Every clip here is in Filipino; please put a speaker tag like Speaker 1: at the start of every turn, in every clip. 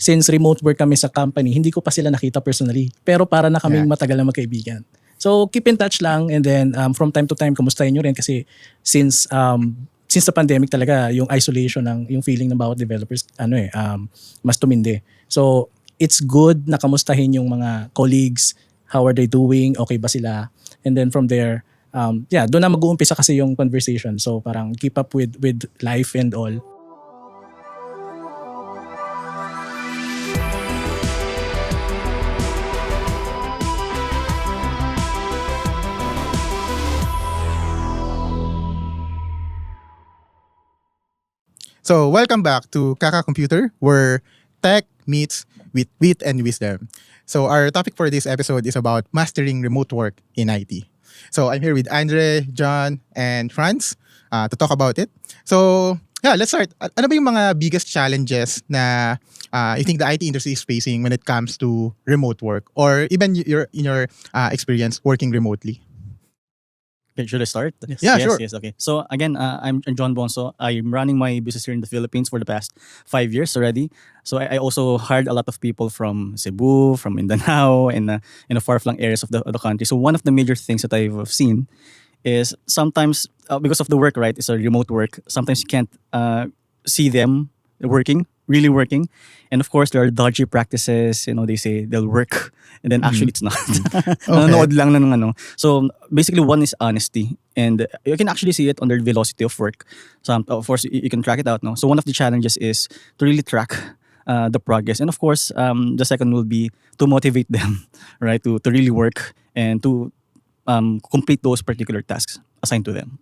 Speaker 1: since remote work kami sa company, hindi ko pa sila nakita personally. Pero para na kaming matagal na magkaibigan. So keep in touch lang, and then from time to time kumustahin nyo rin kasi since the pandemic talaga yung isolation ng yung feeling ng bawat developers mas tumindi. So it's good na kamustahin yung mga colleagues, how are they doing, okay ba sila, and then from there doon na mag-uumpisa kasi yung conversation. So parang keep up with life and all.
Speaker 2: So, welcome back to Kaka Computer, where tech meets with wit and wisdom. So, our topic for this episode is about mastering remote work in IT. So, I'm here with Andre, John, and Franz to talk about it. So, let's start. Ano ba yung mga biggest challenges na you think the IT industry is facing when it comes to remote work, or even in your experience working remotely?
Speaker 3: Okay, should I start?
Speaker 2: Sure.
Speaker 3: Yes, okay. So again, I'm John Bonso. I'm running my business here in the Philippines for the past 5 years already. So I also hired a lot of people from Cebu, from Mindanao, and in the far-flung areas of the country. So one of the major things that I've seen is sometimes, because of the work, right, it's a remote work, sometimes you can't see them really working. And of course, there are dodgy practices. They say they'll work, and then actually it's not. Nanonood lang ng ano. So basically, one is honesty, and you can actually see it on their velocity of work. So of course, you can track it out now. So one of the challenges is to really track the progress, and of course, the second will be to motivate them, right, to really work and to complete those particular tasks assigned to them.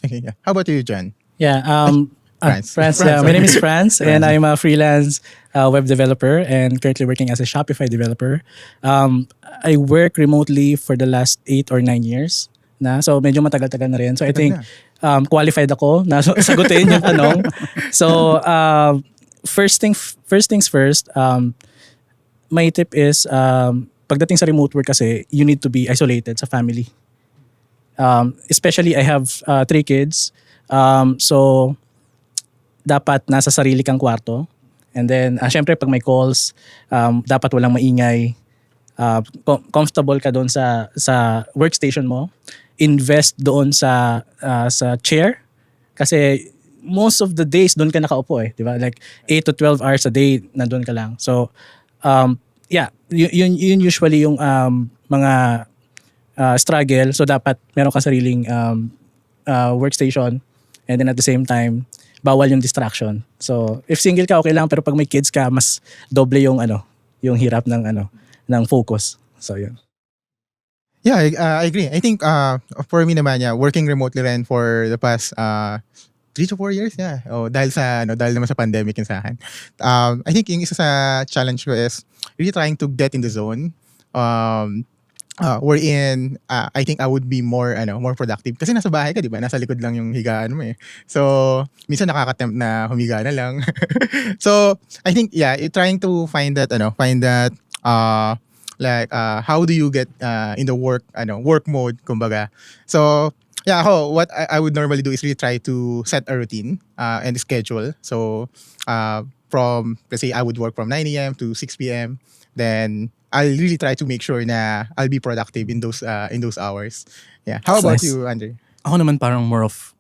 Speaker 2: Okay, yeah. How about you, John?
Speaker 1: Yeah,
Speaker 2: Franz.
Speaker 1: Yeah, my name is Franz, and I'm a freelance web developer and currently working as a Shopify developer. I work remotely for the last 8 or 9 years na, so medyo matagal-tagal na rin. So I think qualified ako na sagutin yung tanong. So first things first, my tip is pagdating sa remote work kasi you need to be isolated sa family. Especially I have 3 kids. So dapat nasa sarili kang kwarto. And then, syempre pag may calls, dapat walang maingay. Comfortable ka doon sa workstation mo. Invest doon sa chair. Kasi most of the days doon ka nakaupo eh. Diba? Like 8 to 12 hours a day nandun ka lang. So, yun usually yung mga struggle. So, dapat meron ka sariling workstation. And then at the same time, bawal yung distraction. So, if single ka, okay lang. Pero pag may kids ka, mas doble yung yung hirap ng focus. So, yun.
Speaker 2: Yeah, I agree. I think for me naman, working remotely rin for the past 3 to 4 years, dahil naman sa pandemic yun sa akin. I think yung isa sa challenge ko is really trying to get in the zone. Wherein I think I would be more productive kasi nasa bahay ka, di ba? Nasa likod lang yung higaan mo eh. So minsan nakaka-tempt na humiga na lang. So I think trying to find that how do you get in the work mode kumbaga. So what I would normally do is really try to set a routine and schedule. So from, let's say I would work from 9 a.m. to 6 p.m. Then I'll really try to make sure na I'll be productive in those hours. Yeah. How about you, Andre?
Speaker 4: Ako naman parang more of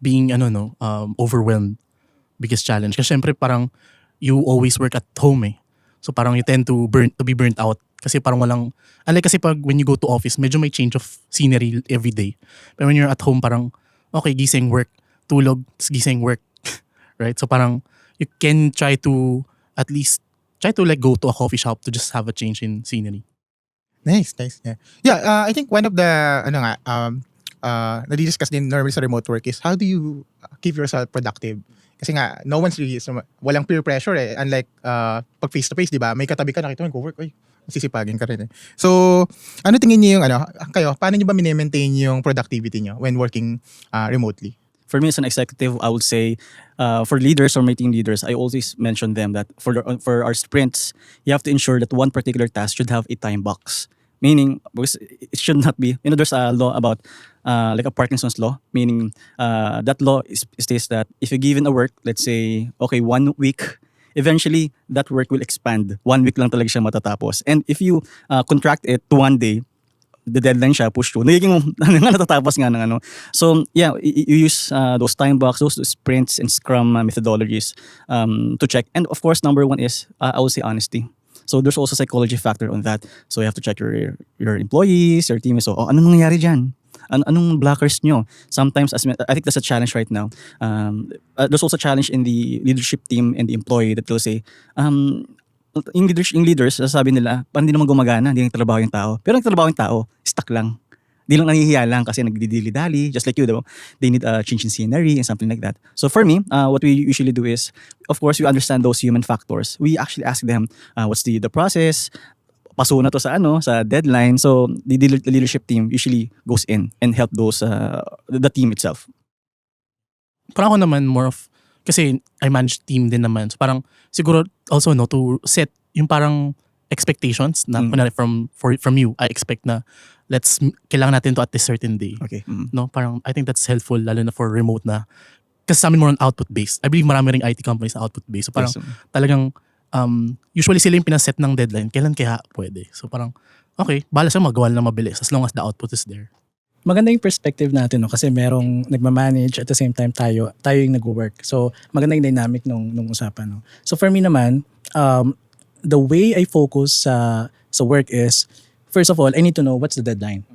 Speaker 4: being overwhelmed, biggest challenge. Kasi syempre parang you always work at home eh. So parang you tend to be burnt out kasi parang walang, unlike kasi pag when you go to office, medyo may change of scenery every day. But when you're at home, parang okay, gising, work, tulog, gising, work. Right? So parang you can try to at least go to a coffee shop to just have a change in scenery.
Speaker 2: Nice. Yeah. I think one of the nadidiscuss din normally sa remote work is how do you keep yourself productive? Kasi nga no one's really walang peer pressure eh. Unlike pag face to face, di ba? May katabi ka, nakita mo go-work, sisipagin ka rin eh. So, ano tingin niyo yung kayo, paano niyo ba mini-maintain yung productivity niyo when working remotely?
Speaker 3: For me as an executive, I would say for leaders or my team leaders, I always mention them that for our sprints, you have to ensure that one particular task should have a time box. Meaning, because it should not be, there's a law about like a Parkinson's law, meaning that law states that if you're given a work, let's say, okay, 1 week, eventually that work will expand. 1 week lang talaga siya matatapos. And if you contract it to 1 day, the deadline siya, push through. Nagiging natatapos nga ng ano. So, yeah, you use those time blocks, those sprints and Scrum methodologies to check. And of course, number one is, I would say honesty. So, there's also psychology factor on that. So, you have to check your employees, your team. So, anong nangyayari dyan? Anong blockers nyo? Sometimes, I think that's a challenge right now. There's also a challenge in the leadership team and the employee that will say, yung leaders, sasabi nila, parang hindi naman gumagana, hindi nagtrabaho yung tao. Pero nagtrabaho yung tao, stuck lang. Di lang nahihiya lang kasi nagdidili-dali, just like you, diba? They need a change in scenery and something like that. So for me, what we usually do is, of course, we understand those human factors. We actually ask them, what's the process? Paso na to sa deadline. So the leadership team usually goes in and help those the team itself.
Speaker 4: Parang ako naman more of, kasi I manage team din naman. So parang siguro also no to set yung parang expectations na kunwari from you. I expect na kailangan natin to at this certain day.
Speaker 3: Okay.
Speaker 4: No, parang I think that's helpful lalo na for remote na. Kasi sa amin more on output based. I believe marami ring IT companies na output based. So parang talagang usually sila yung pinaset ng deadline. Kailan kaya pwede? So parang okay, bahala siya magawa na mabilis as long as the output is there.
Speaker 1: Maganda yung perspective natin, no? Kasi merong nagmamanage at the same time tayo yung nag-work. So maganda yung dynamic nung usapan. No? So for me naman, the way I focus sa work is, first of all, I need to know what's the deadline.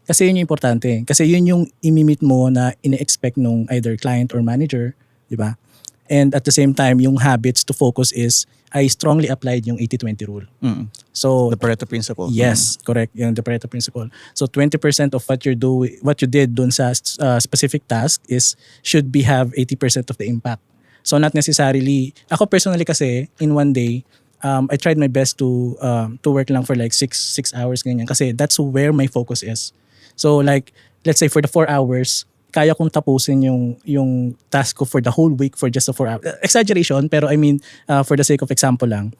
Speaker 1: Kasi yun yung importante. Kasi yun yung imimit mo na ine-expect nung either client or manager, di ba? And at the same time, yung habits to focus is, I strongly applied yung 80-20 rule. So
Speaker 3: The Pareto principle.
Speaker 1: yes, correct, yung the Pareto principle. So 20% of what you did dun sa specific task should have 80% of the impact. So not necessarily, ako personally kasi in one day, I tried my best to work lang for like 6 hours ganyan kasi that's where my focus is. So like let's say for the 4 hours, kaya kong tapusin yung task ko for the whole week for just the 4 hours. Exaggeration, pero I mean, for the sake of example lang,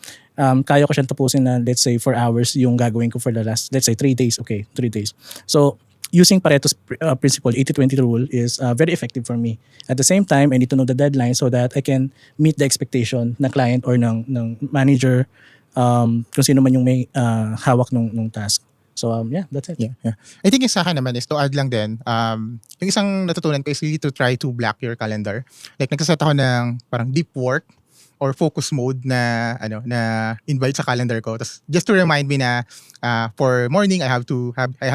Speaker 1: kaya ko siyang tapusin na let's say 4 hours yung gagawin ko for the last, let's say 3 days. Okay, 3 days. So, using Pareto's principle, 80-20 rule is very effective for me. At the same time, I need to know the deadline so that I can meet the expectation ng client or ng manager, kung sino man yung may hawak nung task. So yeah, that's it.
Speaker 2: Yeah. I think yung sa akin naman is to add lang din, yung isang natutunan ko is really to try to block your calendar. Like nagsaset ako ng parang deep work or focus mode na invite sa calendar ko. Tapos just to remind me na for morning I have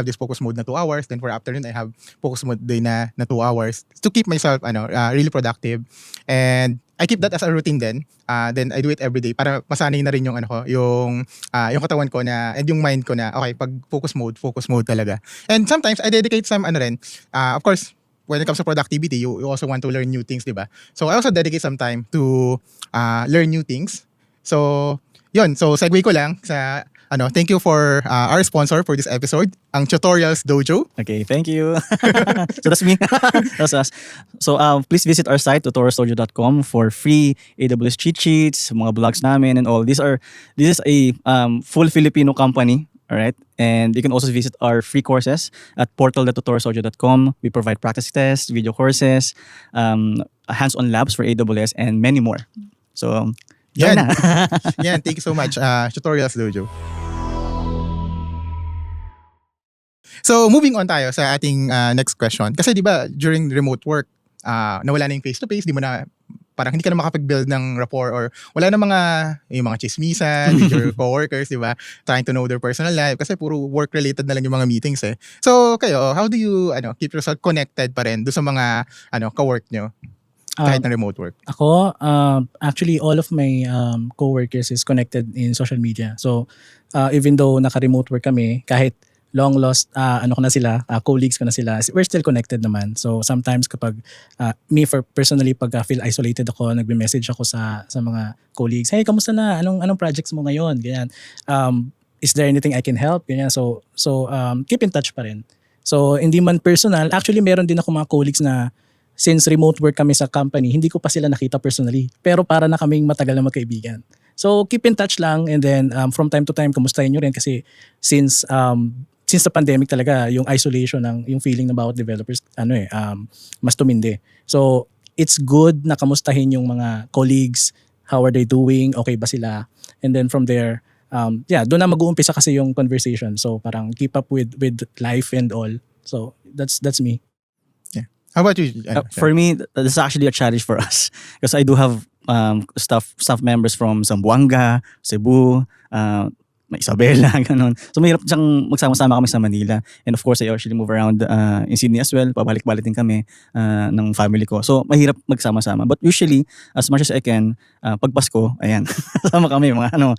Speaker 2: this focus mode na 2 hours, then for afternoon I have focus mode day na 2 hours to keep myself really productive. And I keep that as a routine din. Then I do it every day para masanay na rin yung yung katawan ko na and yung mind ko na okay, pag focus mode talaga. And sometimes I dedicate some of course when it comes to productivity, you also want to learn new things, di ba? So I also dedicate some time to learn new things. So yun, so segue ko lang sa thank you for our sponsor for this episode, ang Tutorials Dojo.
Speaker 3: Okay, thank you. So that's me. That's us. So please visit our site, tutorialsdojo.com, for free AWS cheat sheets, mga blogs namin and all. This is a full Filipino company. All right. And you can also visit our free courses at portal.tutorialsdojo.com. We provide practice tests, video courses, hands-on labs for AWS, and many more. So, join na.
Speaker 2: Yan, thank you so much, Tutorials Dojo. So, moving on tayo sa ating next question. Kasi di ba, during remote work, nawala na yung face-to-face, di mo na parang hindi ka na makapag-build ng rapport or wala na yung mga chismisan with your coworkers, di ba? Trying to know their personal life kasi puro work-related na lang yung mga meetings eh. So, kayo, how do you keep yourself connected pa rin doon sa mga ka-work nyo kahit na remote work?
Speaker 1: Ako, actually all of my coworkers is connected in social media. So, even though naka-remote work kami, kahit long lost ko na sila, colleagues ko na sila, we're still connected naman. So sometimes kapag personally pag feel isolated ako, nagme-message ako sa mga colleagues, hey, kamusta na? Anong projects mo ngayon? Ganyan. Is there anything I can help? Ganyan. So keep in touch pa rin. So hindi man personal, actually meron din ako mga colleagues na since remote work kami sa company, hindi ko pa sila nakita personally. Pero para na kaming matagal na magkaibigan. So keep in touch lang and then from time to time kamustahin nyo rin kasi since the pandemic talaga, yung isolation yung feeling about developers, mas tumindi. So, it's good na kamustahin yung mga colleagues, how are they doing, okay ba sila, and then from there, doon na mag-uumpisa kasi yung conversation. So parang keep up with life and all. So that's me.
Speaker 2: How about you?
Speaker 3: For me, this is actually a challenge for us because I do have staff members from Zamboanga, Cebu, may Isabela, ganun. So mahirap siyang magsama-sama kami sa Manila. And of course, I usually move around in Sydney as well. Pabalik-balik din kami ng family ko. So mahirap magsama-sama. But usually, as much as I can, pag Pasko, ayan, sama kami mga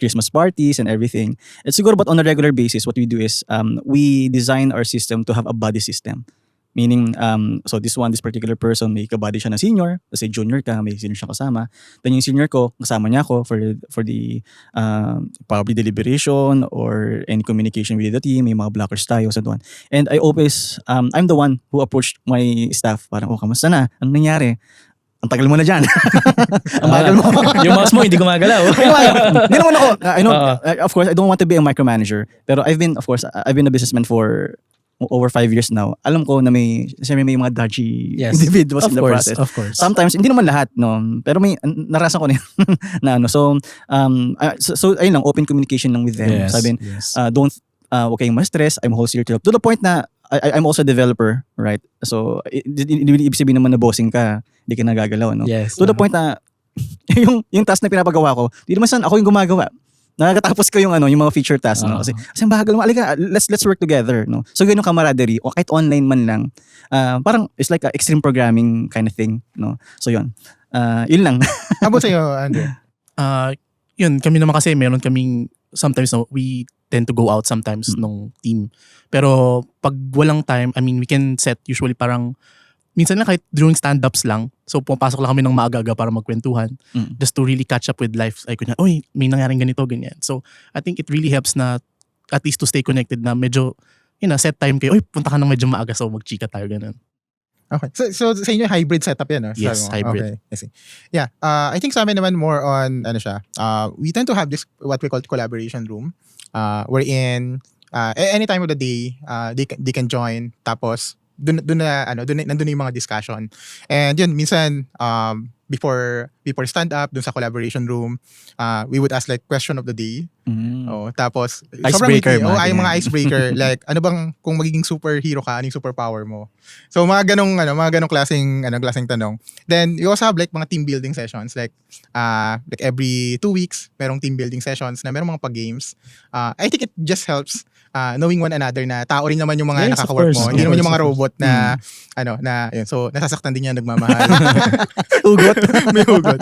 Speaker 3: Christmas parties and everything. It's siguro but on a regular basis, what we do is we design our system to have a buddy system. Meaning, so this particular person, may kabady siya na senior, kasi junior ka, may senior siya kasama. Then yung senior ko, kasama niya ako for the probably deliberation or any communication with the team, may mga blockers tayo, so on. And I always, I'm the one who approached my staff, parang, kamusta na? Anong nangyari? Ang tagal mo na dyan. Ang bagal mo.
Speaker 1: Yung mouse mo hindi gumagalaw.
Speaker 3: Hindi naman ako, of course, I don't want to be a micromanager. Pero I've been a businessman for over 5 years now. Alam ko na siyempre may mga dodgy individuals in the process.
Speaker 1: Of course.
Speaker 3: Sometimes, hindi naman lahat, no? Pero may, narasan ko na yun, na ano. So ayun lang, open communication lang with them.
Speaker 1: Yes,
Speaker 3: Sabihin,
Speaker 1: yes.
Speaker 3: huwag kayong ma-stress, I'm whole here to the point na, I'm also a developer, right? So, ibig sabihin naman na bossing ka, hindi ka nagagalaw, no?
Speaker 1: Yes.
Speaker 3: To the point na, yung task na pinapagawa ko, di naman saan ako yung gumagawa. Nakakatapos ko yung mga feature task, no? Kasi ang bagal mo, alika, let's work together, no? So yun yung camaraderie, o kahit online man lang, parang it's like a extreme programming kind of thing, no? So yun, yun lang.
Speaker 2: How about sa'yo, Andrew?
Speaker 4: Yun, kami naman kasi meron kaming, sometimes we tend to go out sometimes nung team. Pero pag walang time, I mean, we can set usually parang, minsan lang kahit during stand-ups lang. So pumapasok lang kami ng maaga-aga para magkwentuhan. Just to really catch up with life. Ay, kunya, oy, may nangyaring ganito, ganyan. So I think it really helps na at least to stay connected na medyo, set time kayo. Oy, punta ka ng medyo maaga so magchika tayo, ganun.
Speaker 2: Okay. So sa inyo, hybrid setup yan, no?
Speaker 4: Yes, hybrid.
Speaker 2: Okay, I see. Yeah. I think sa amin naman more on, we tend to have this, what we call collaboration room, wherein, any time of the day, they can join, tapos, nandun na yung mga discussion. And yun, minsan, before stand up, dun sa collaboration room, we would ask like question of the day. Tapos,
Speaker 3: Icebreaker.
Speaker 2: Ay mga icebreaker. Like, ano bang, kung magiging superhero ka, anong superpower mo? So, mga ganong klaseng tanong. Then, you also have like mga team building sessions. Like every 2 weeks, merong team building sessions na merong mga pag-games. I think it just helps knowing one another na tao rin naman yung mga nakaka-work mo. Hindi naman yung mga robot na, yun. So, nasasaktan din yan, nagmamahal.
Speaker 3: Hugot.
Speaker 2: May hugot.